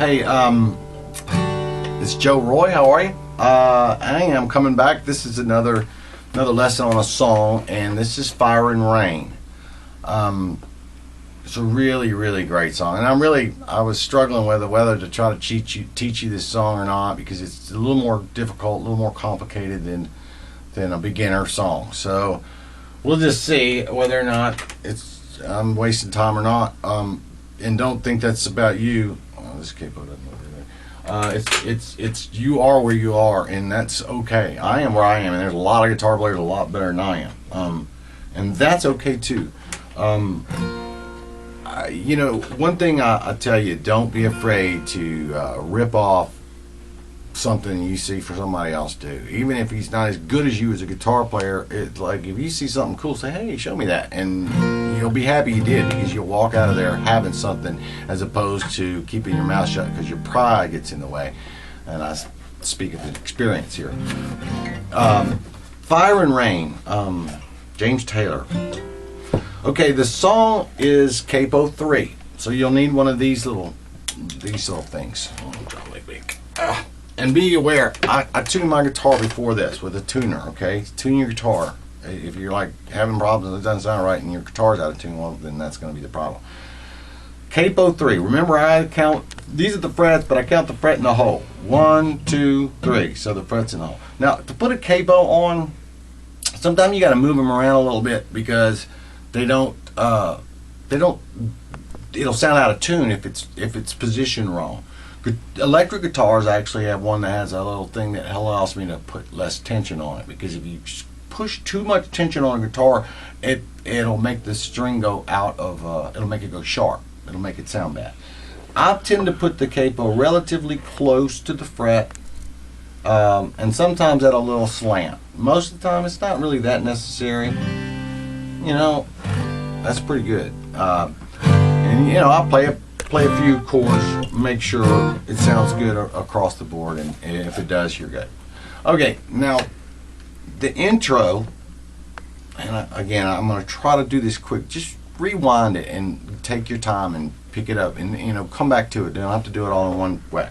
Hey, it's Joe Roy. How are you? I am coming back. This is another lesson on a song, and this is Fire and Rain. It's a really great song, and I was struggling with whether to try to teach you this song or not, because it's a little more difficult, a little more complicated than a beginner song. So we'll just see whether or not I'm wasting time or not. And don't think that's about you. Oh, this capo doesn't look good. It's you are where you are, and that's okay. I am where I am, and there's a lot of guitar players a lot better than I am, and that's okay too. You know, one thing I tell you, don't be afraid to rip off something you see for somebody else to do. Even if he's not as good as you as a guitar player, it's like if you see something cool, say, hey, show me that, and you'll be happy you did, because you'll walk out of there having something, as opposed to keeping your mouth shut because your pride gets in the way. And I speak of experience here. Fire and Rain, James Taylor. Okay, the song is capo 3, so you'll need one of these little things. And be aware, I tuned my guitar before this with a tuner. Okay, tune your guitar. If you're like having problems and it doesn't sound right and your guitar's out of tune, well, then that's going to be the problem. Capo 3. Remember, I count. These are the frets, but I count the fret in the hole. 1, 2, 3. So the frets in the hole. Now, to put a capo on, sometimes you got to move them around a little bit, because it'll sound out of tune if it's positioned wrong. Electric guitars actually have one that has a little thing that allows me to put less tension on it, because if you push too much tension on a guitar, it'll make the string go out of it'll make it go sharp. It'll make it sound bad. I tend to put the capo relatively close to the fret, and sometimes at a little slant. Most of the time it's not really that necessary. You know, that's pretty good. And you know, I'll play a few chords, make sure it sounds good across the board, and if it does, you're good. Okay, now the intro, and again, I'm going to try to do this quick. Just rewind it and take your time and pick it up, and you know, come back to it. You don't have to do it all in one way.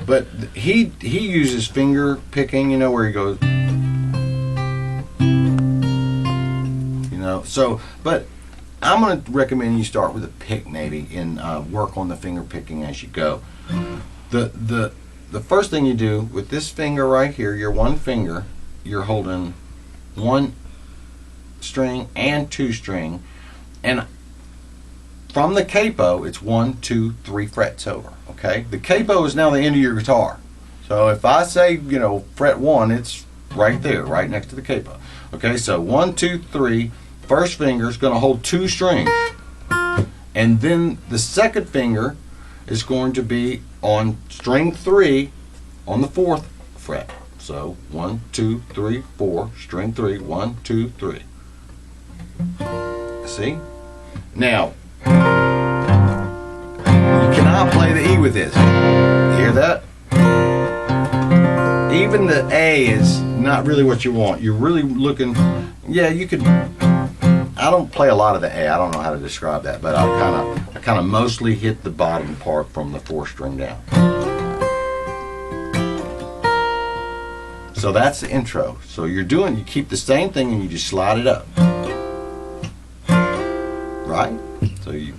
But he uses finger picking, you know, where he goes, you know. So, but I'm going to recommend you start with a pick, maybe, and work on the finger picking as you go. The first thing you do with this finger right here, your one finger, you're holding 1 string and 2 string, and from the capo, it's 1, 2, 3 frets over. Okay, the capo is now the end of your guitar. So if I say, you know, fret 1, it's right there, right next to the capo. Okay, so 1, 2, 3. First finger is going to hold 2 strings, and then the second finger is going to be on string 3 on the 4th fret. So 1, 2, 3, 4, string 3, 1, 2, 3. See? Now, you cannot play the E with this. Hear that? Even the A is not really what you want. You're really looking, yeah, you could. I don't play a lot of the A. I don't know how to describe that, but I kind of mostly hit the bottom part from the 4th string down. So that's the intro. So you keep the same thing and you just slide it up. Right? So you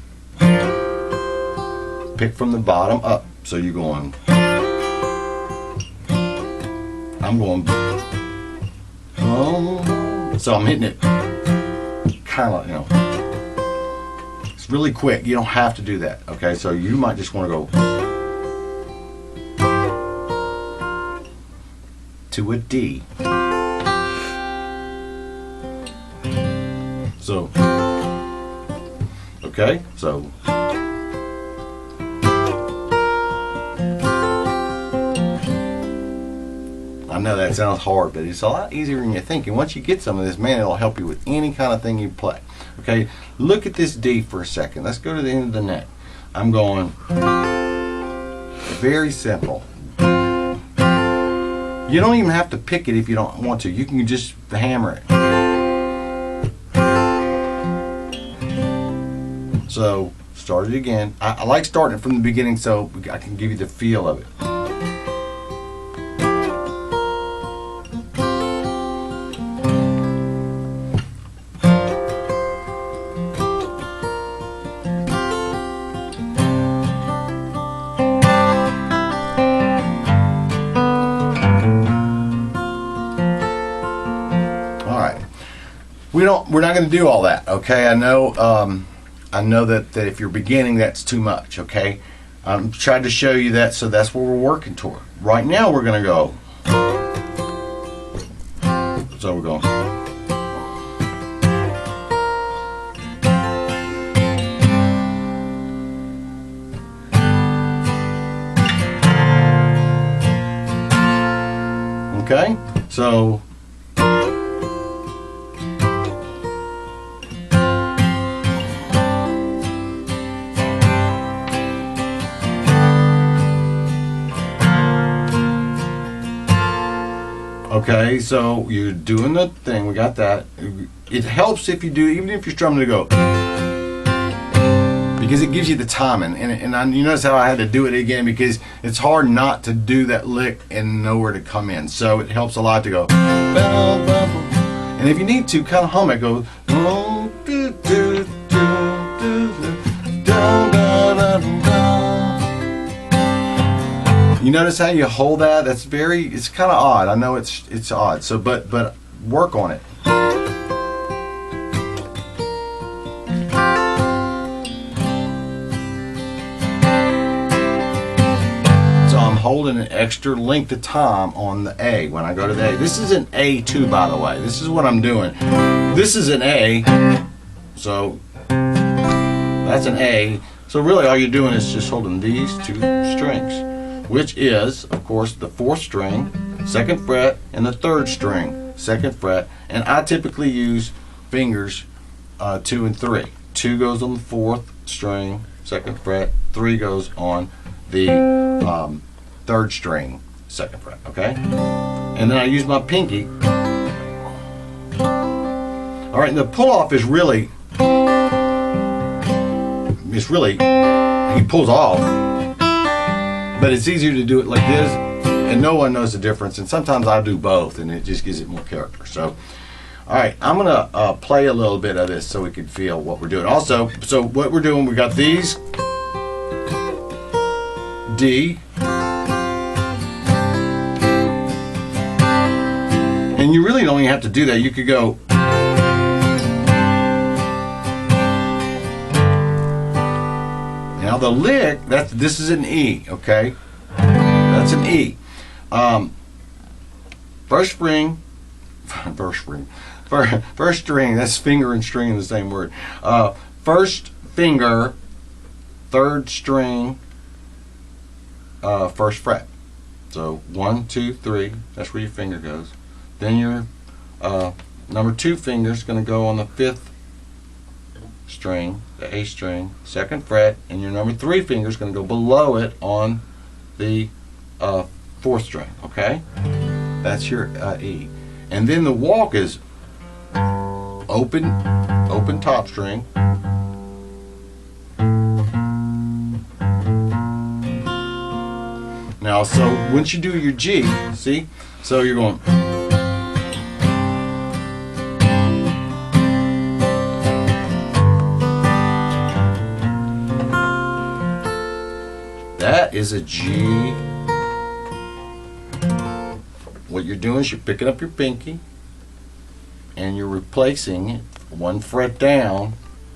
pick from the bottom up. So you're going, I'm going, so I'm hitting it kind of, you know, it's really quick. You don't have to do that. Okay, so you might just want to go to a D. So, okay, so I know that sounds hard, but it's a lot easier than you think. And once you get some of this, man, it'll help you with any kind of thing you play. Okay, look at this D for a second. Let's go to the end of the neck. I'm going very simple. You don't even have to pick it if you don't want to. You can just hammer it. So start it again. I like starting it from the beginning so I can give you the feel of it. We're not going to do all that, okay? I know that if you're beginning, that's too much, okay? I'm trying to show you that, so that's what we're working toward. Right now, we're going to go. So we're going. Okay, so. Okay, so you're doing the thing, we got that. It helps if you do, even if you're strumming to go, because it gives you the timing. And you notice how I had to do it again because it's hard not to do that lick and know where to come in. So it helps a lot to go. And if you need to, kind of hum it, go. You notice how you hold that? That's it's kind of odd. I know it's odd. So, but work on it. So I'm holding an extra length of time on the A when I go to the A. This is an A2, by the way. This is what I'm doing. This is an A. So that's an A. So really all you're doing is just holding these two strings, which is, of course, the 4th string, 2nd fret, and the 3rd string, 2nd fret. And I typically use fingers 2 and 3. 2 goes on the 4th string, 2nd fret. 3 goes on the 3rd string, 2nd fret. Okay, and then I use my pinky. All right, and the pull off is really, he pulls off. But it's easier to do it like this, and no one knows the difference. And sometimes I do both, and it just gives it more character. So, all right, I'm gonna play a little bit of this so we can feel what we're doing. Also, so what we're doing, we got these D, and you really don't even have to do that. You could go. Now the lick, this is an E, okay? That's an E. First string, that's finger and string in the same word. First finger, 3rd string, 1st fret. So 1, 2, 3, that's where your finger goes. Then your number 2 finger is going to go on the 5th string, the A string, 2nd fret, and your number 3 finger is going to go below it on the 4th string. Okay, that's your E. And then the walk is open top string, now. So once you do your G, see, so you're going. That is a G. What you're doing is you're picking up your pinky and you're replacing it 1 fret down,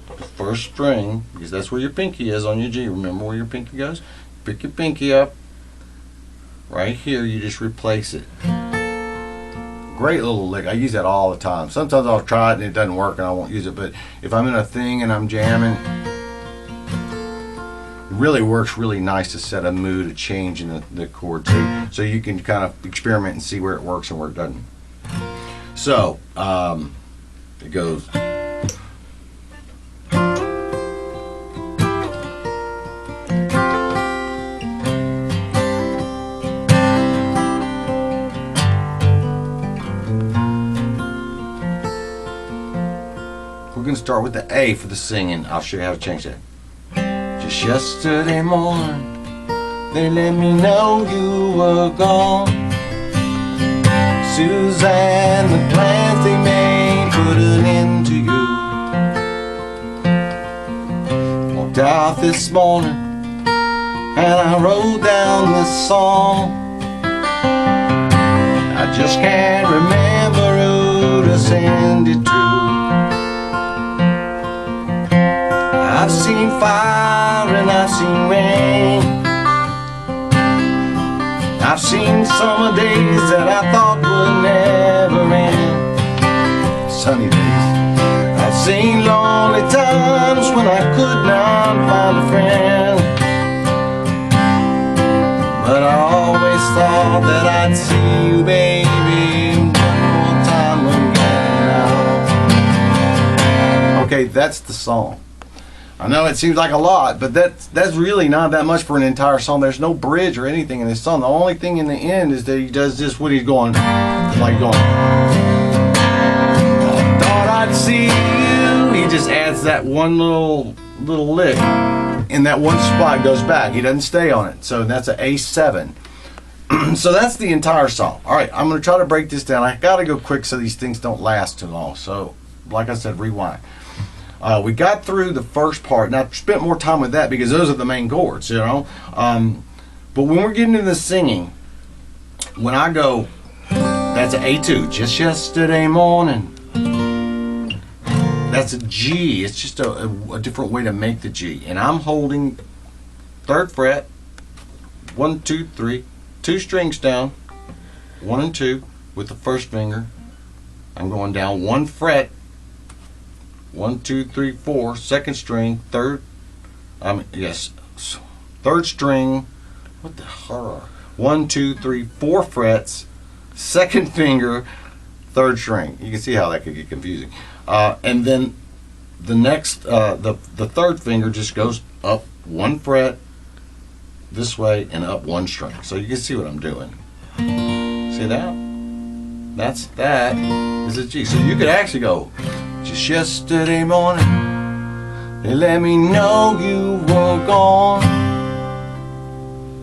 the 1st string, because that's where your pinky is on your G. Remember where your pinky goes? Pick your pinky up right here, you just replace it. Great little lick. I use that all the time. Sometimes I'll try it and it doesn't work and I won't use it, but if I'm in a thing and I'm jamming, really works really nice to set a mood, a change in the chord, so you can kind of experiment and see where it works and where it doesn't. So it goes. We're going to start with the A for the singing. I'll show you how to change that. Just yesterday morning, they let me know you were gone. Suzanne, the plans they made put an end to you. Walked out this morning and I wrote down this song. I just can't remember who to send it to. I've seen fire and I've seen rain. I've seen summer days that I thought would never end. Sunny days. I've seen lonely times when I could not find a friend. But I always thought that I'd see you, baby, one more time again. Okay, that's the song. I know it seems like a lot, but that's really not that much for an entire song. There's no bridge or anything in this song. The only thing in the end is that he does this when he's going, like going, I thought I'd see you. He just adds that one little lick, and that one spot goes back. He doesn't stay on it. So that's an A7. So that's the entire song. All right, I'm going to try to break this down. I got to go quick so these things don't last too long. So, like I said, rewind. We got through the first part, and I spent more time with that because those are the main chords, you know. But when we're getting into the singing, when I go, that's an A2, just yesterday morning. That's a G. It's just a different way to make the G. And I'm holding 3rd fret, 1, 2, 3, 2 strings down, 1 and 2 with the 1st finger. I'm going down 1 fret. 1, 2, 3, 4, 2nd string, 3rd, 3rd string, what the hell? 1, 2, 3, 4 frets, 2nd finger, 3rd string. You can see how that could get confusing. And then the next, the 3rd finger just goes up 1 fret this way and up 1 string. So you can see what I'm doing. See that? That is a G. So you could actually go, just yesterday morning, they let me know you were gone.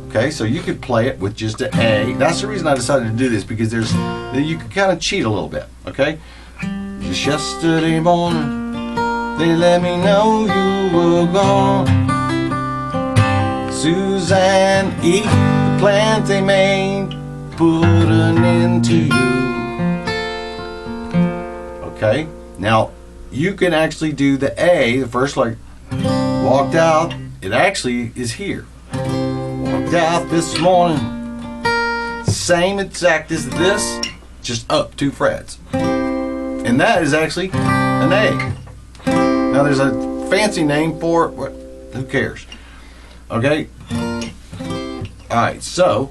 Okay, so you could play it with just an A. That's the reason I decided to do this, because you can kind of cheat a little bit. Okay, just yesterday morning, they let me know you were gone. Suzanne, eat the plans they made, put an end to you. Okay. Now, you can actually do the A, the first, like, walked out, it actually is here. Walked out this morning, same exact as this, just up 2 frets. And that is actually an A. Now, there's a fancy name for it, who cares? Okay? Alright, so,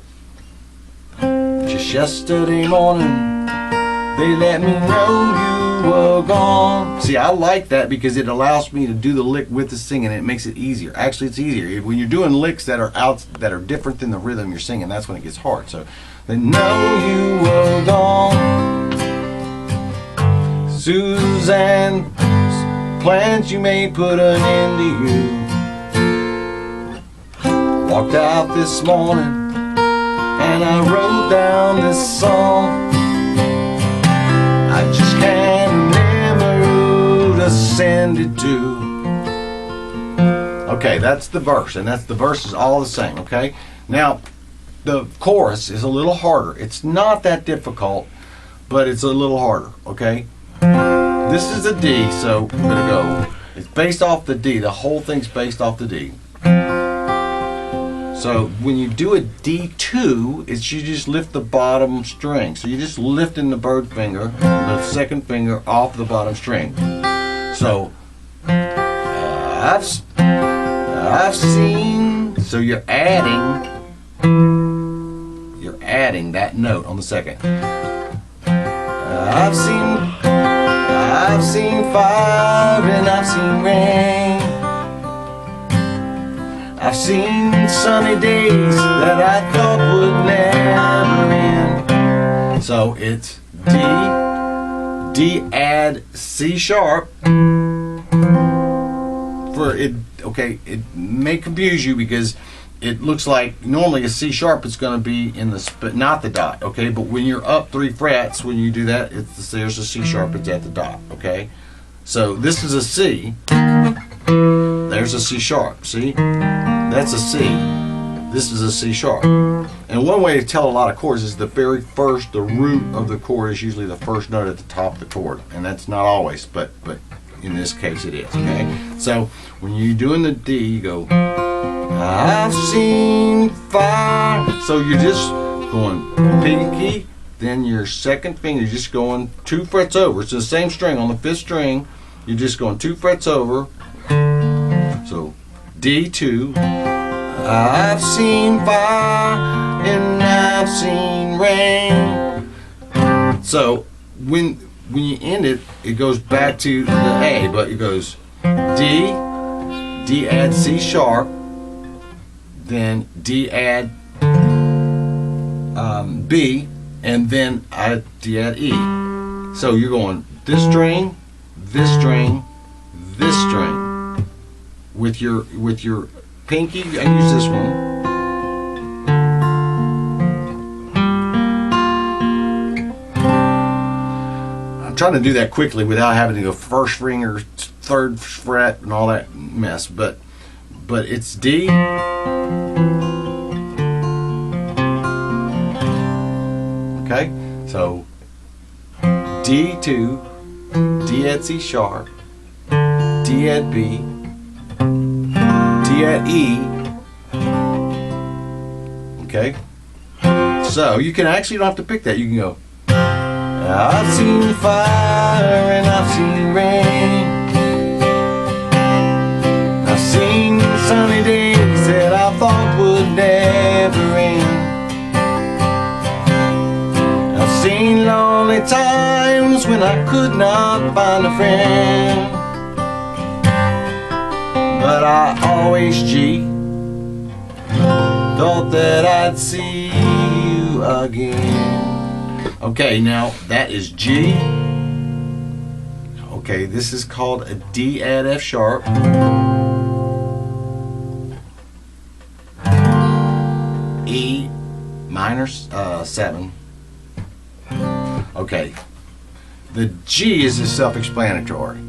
just yesterday morning, they let me know you were gone. See, I like that because it allows me to do the lick with the singing. It makes it easier. Actually, it's easier when you're doing licks that are different than the rhythm you're singing. That's when it gets hard. So, they know you were gone. Suzanne, plans you made put an end to you. Walked out this morning and I wrote down this song. I just can't remember who to send it to. Okay, that's the verse, and the verse is all the same, okay? Now, the chorus is a little harder. It's not that difficult, but it's a little harder, okay? This is a D, so we're gonna go. It's based off the D. The whole thing's based off the D. So when you do a D2, it's you just lift the bottom string. So you're just lifting the bird finger, the 2nd finger off the bottom string. So I've seen. So you're adding that note on the 2nd. I've seen fire and I've seen rain. I've seen sunny days that I thought would never end. So it's D, D add C sharp, for it. Okay, it may confuse you because it looks like normally a C sharp is going to be in the not the dot. Okay, but when you're up 3 frets, when you do that, there's a C sharp. It's at the dot. Okay, so this is a C. There's a C sharp. See, that's a C. This is a C sharp. And one way to tell a lot of chords is the very first, the root of the chord is usually the first note at the top of the chord, and that's not always, but in this case it is. Okay, so when you're doing the D, you go, I've seen fire. So you're just going pinky, then your second finger, you're just going 2 frets over. It's the same string on the 5th string. You're just going 2 frets over. So D2. I've seen fire and I've seen rain. So when you end it, it goes back to the A, but it goes D, D add C sharp, then D add B, and then D add E. So you're going this string, this string, this string with your pinky. I use this one. I'm trying to do that quickly without having to go first finger, 3rd fret, and all that mess. But it's D. Okay, so D2, D add C sharp, D add B, D at E. Okay, so you can actually, don't have to pick that. You can go, I've seen fire and I've seen rain. I've seen sunny days that I thought would never end. I've seen lonely times when I could not find a friend. But I always, G, thought that I'd see you again. Okay, now that is G. Okay, this is called a D add F sharp. E minor 7. Okay, the G is self-explanatory.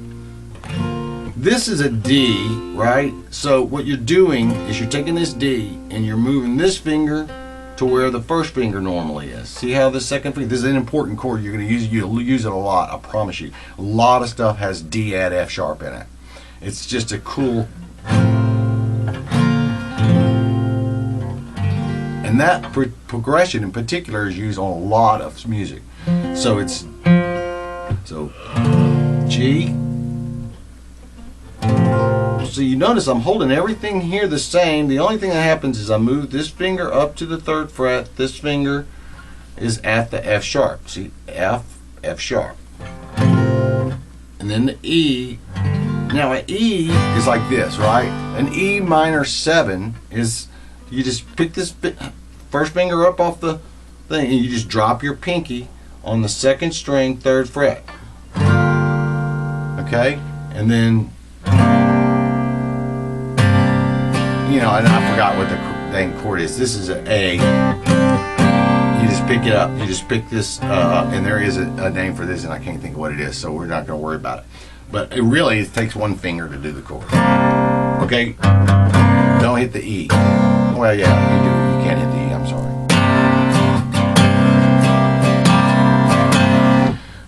This is a D, right? So what you're doing is you're taking this D and you're moving this finger to where the first finger normally is. See how the second finger, this is an important chord. You're going to you'll use it a lot, I promise you. A lot of stuff has D add F sharp in it. It's just a cool, and that progression in particular is used on a lot of music. So it's, so G. So you notice I'm holding everything here the same. The only thing that happens is I move this finger up to the 3rd fret. This finger is at the F sharp. See, F, F sharp. And then the E. Now an E is like this, right? An E minor 7 is, you just pick this first finger up off the thing and you just drop your pinky on the 2nd string, 3rd fret. Okay? And then, you know, and I forgot what the dang chord is. This is an A. You just pick it up. You just pick this up, and there is a name for this, and I can't think of what it is, so we're not going to worry about it. But it really takes one finger to do the chord. Okay? Don't hit the E. Well, yeah, you do. You can't hit the E. I'm sorry.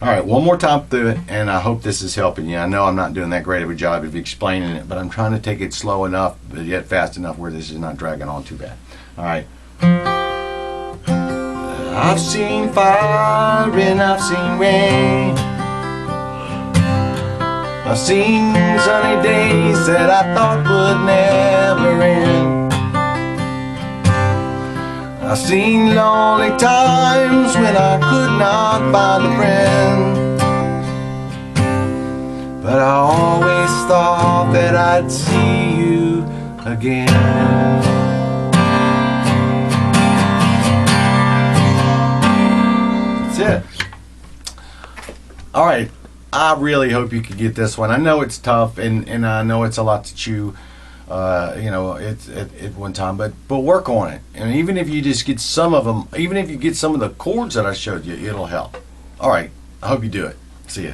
All right, one more time through it, and I hope this is helping you. I know I'm not doing that great of a job of explaining it, but I'm trying to take it slow enough, but yet fast enough where this is not dragging on too bad. All right. I've seen fire and I've seen rain. I've seen sunny days that I thought would never end. I've seen lonely times when I could not find a friend. But I always thought that I'd see you again. That's it. All right. I really hope you can get this one. I know it's tough, and I know it's a lot to chew. You know, it's at one time, but work on it. And even if you just get some of them, even if you get some of the chords that I showed you, it'll help. All right, I hope you do it. See ya.